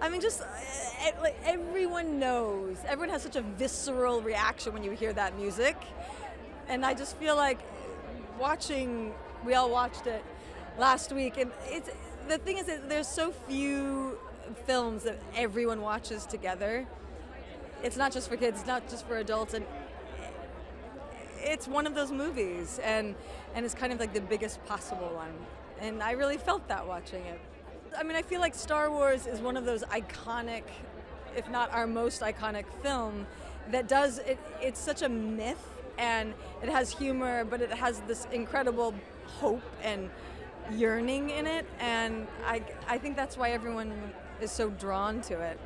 I mean, just like everyone knows. Everyone has such a visceral reaction when you hear that music. And I just feel like we all watched it last week. And the thing is that there's so few films that everyone watches together. It's not just for kids, it's not just for adults. And it's one of those movies. And it's kind of like the biggest possible one. And I really felt that watching it. I mean, I feel like Star Wars is one of those iconic, if not our most iconic film, that does it. It's such a myth, and it has humor, but it has this incredible hope and yearning in it, and I think that's why everyone is so drawn to it.